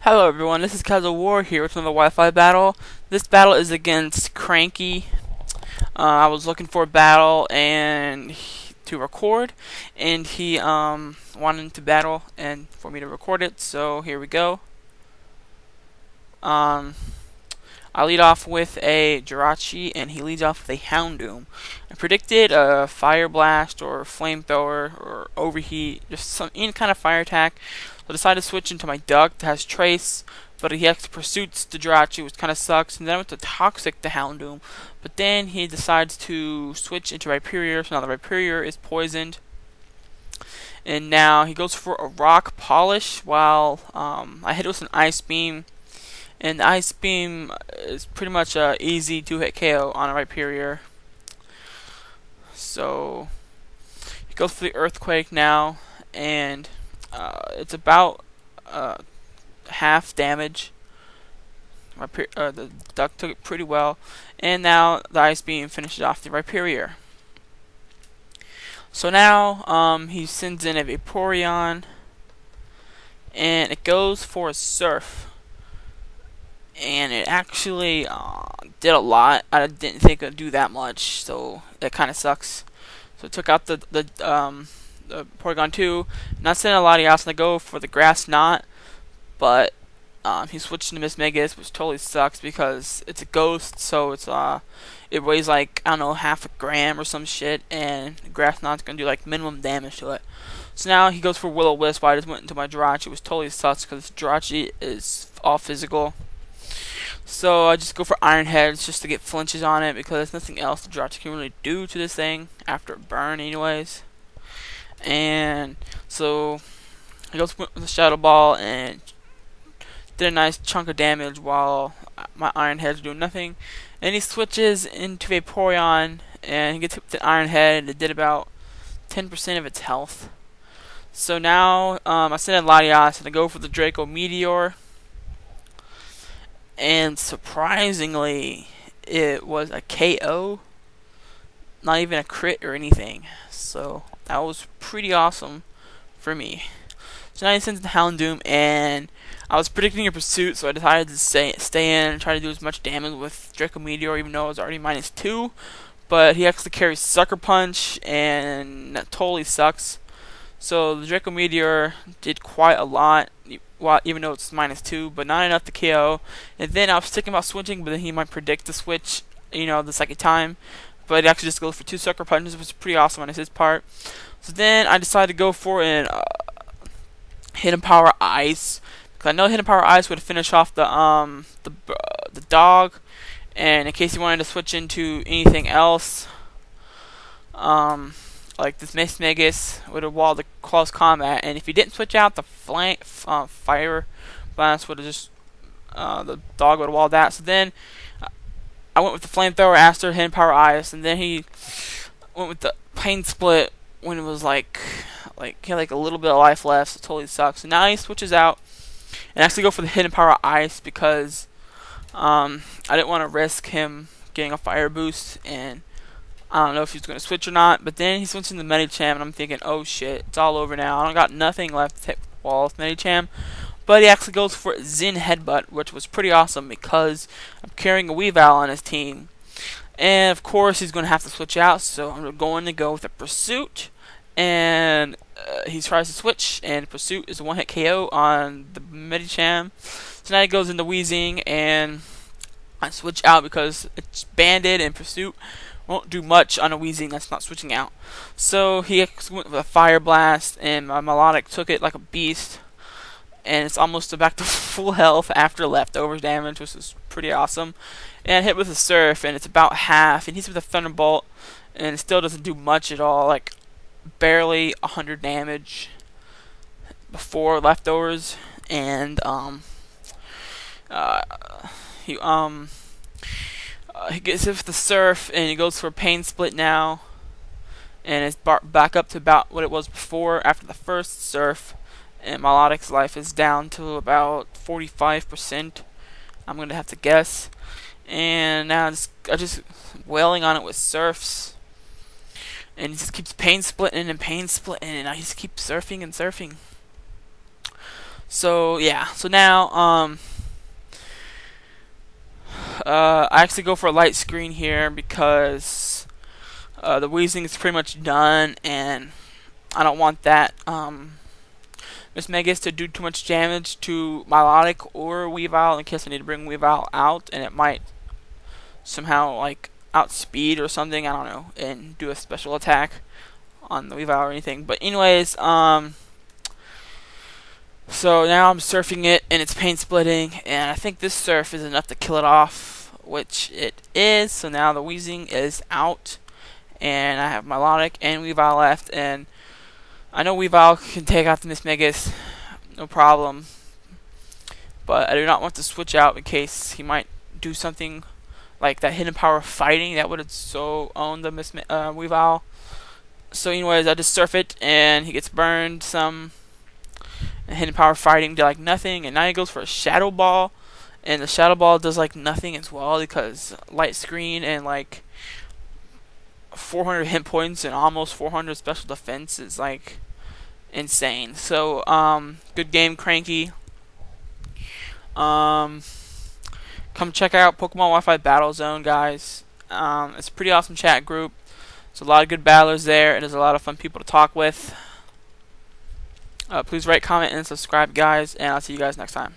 Hello everyone, this is Kazo here with another Wi-Fi battle. This battle is against Cranky. I was looking for a battle to record, and he wanted to battle and for me to record it, so here we go. I lead off with a Jirachi, and he leads off with a Houndoom. I predicted a Fire Blast or Flamethrower or Overheat, just any kind of fire attack. So I decided to switch into my Duck that has Trace, but he actually pursues the Jirachi, which kind of sucks. And then I went to Toxic the Houndoom, but then he decides to switch into Rhyperior, so now the Rhyperior is poisoned. And now he goes for a Rock Polish while I hit it with an Ice Beam. And the Ice Beam is pretty much easy to hit KO on a Rhyperior. So he goes for the Earthquake now, and it's about half damage. The Duck took it pretty well, and now the Ice Beam finishes off the Rhyperior. So now he sends in a Vaporeon, and it goes for a Surf. And it actually did a lot. I didn't think it would do that much, so that kind of sucks. So it took out the Porygon 2. Not sending a lot of else to go for the Grass Knot, but he switched to Miss Megas, which totally sucks because it's a ghost, so it weighs like, I don't know, half a gram or some shit, and Grass Knot's gonna do like minimum damage to it. So now he goes for Will-O-Wisp. I just went into my Jirachi. It was totally sucks because Jirachi is all physical. So I just go for Iron Heads just to get flinches on it because there's nothing else the Jirachi can really do to this thing after a burn anyways. And so he goes with the Shadow Ball and did a nice chunk of damage while my Iron Heads do nothing. And he switches into a Vaporeon and he gets hit with the Iron Head, and it did about 10% of its health. So now I send in Latias and I go for the Draco Meteor. And surprisingly, it was a KO, not even a crit or anything. So that was pretty awesome for me. So now he sends the Houndoom, and I was predicting a Pursuit, so I decided to stay in and try to do as much damage with Draco Meteor, even though it was already -2. But he actually carries Sucker Punch, and that totally sucks. So the Draco Meteor did quite a lot, even though it's -2, but not enough to KO. And then I was thinking about switching, but then he might predict the switch, the second time. But it actually just goes for 2 Sucker Punches, which was pretty awesome on his part. So then I decided to go for an Hidden Power Ice, because I know Hidden Power Ice would finish off the dog. And in case he wanted to switch into anything else, like this Miss Megas would have walled the close combat, and if he didn't switch out, the Fire Blast would have just the dog would have walled that. So then I went with the Flamethrower after Hidden Power Ice, and then he went with the Pain Split when it was like he had like a little bit of life left, so it totally sucks. So now he switches out and actually go for the Hidden Power Ice because I didn't want to risk him getting a Fire Boost, and I don't know if he's going to switch or not. But then he's switching to Medicham, and I'm thinking, oh shit, it's all over now. I don't got nothing left to hit the wall with Medicham. But he actually goes for Zen Headbutt, which was pretty awesome because I'm carrying a Weavile on his team. And of course he's going to have to switch out, so I'm going to go with a Pursuit. And he tries to switch, and Pursuit is a one-hit KO on the Medicham. So now he goes into Weezing, and I switch out because it's banded, and Pursuit won't do much on a Weezing that's not switching out. So he went with a Fire Blast, and my Melodic took it like a beast. And it's almost back to full health after leftovers damage, which is pretty awesome. And I hit with a Surf, and it's about half. And he's with a Thunderbolt, and it still doesn't do much at all. Like, barely 100 damage before leftovers. And he gets hit with the Surf, and he goes for a Pain Split now, and it's back up to about what it was before after the first Surf. And Melodic's life is down to about 45%. I'm gonna have to guess. And now I just wailing on it with Surfs, and he just keeps Pain Splitting and Pain Splitting, and I just keep surfing and surfing. So yeah, so now I actually go for a light screen here because the wheezing is pretty much done, and I don't want that Miss Megas to do too much damage to Melodic or Weavile in case I need to bring Weavile out, and it might somehow like outspeed or something, I don't know, and do a special attack on the Weavile or anything. But anyways, so now I'm surfing it and it's pain splitting, and I think this surf is enough to kill it off, which it is. So now the wheezing is out, and I have Melodic and Weavile left, and I know Weavile can take out the Miss Megas, no problem, but I do not want to switch out in case he might do something like that hidden power fighting. That would have so owned the Weavile. So anyways, I just surf it and he gets burned some. And hidden power fighting did like nothing, and now he goes for a shadow ball, and the shadow ball does like nothing as well because light screen and like 400 hit points and almost 400 special defense is like insane. So good game, Cranky. Come check out Pokemon Wi-Fi Battle Zone, guys. It's a pretty awesome chat group. There's a lot of good battlers there, and there's a lot of fun people to talk with. Please rate, comment, and subscribe, guys, and I'll see you guys next time.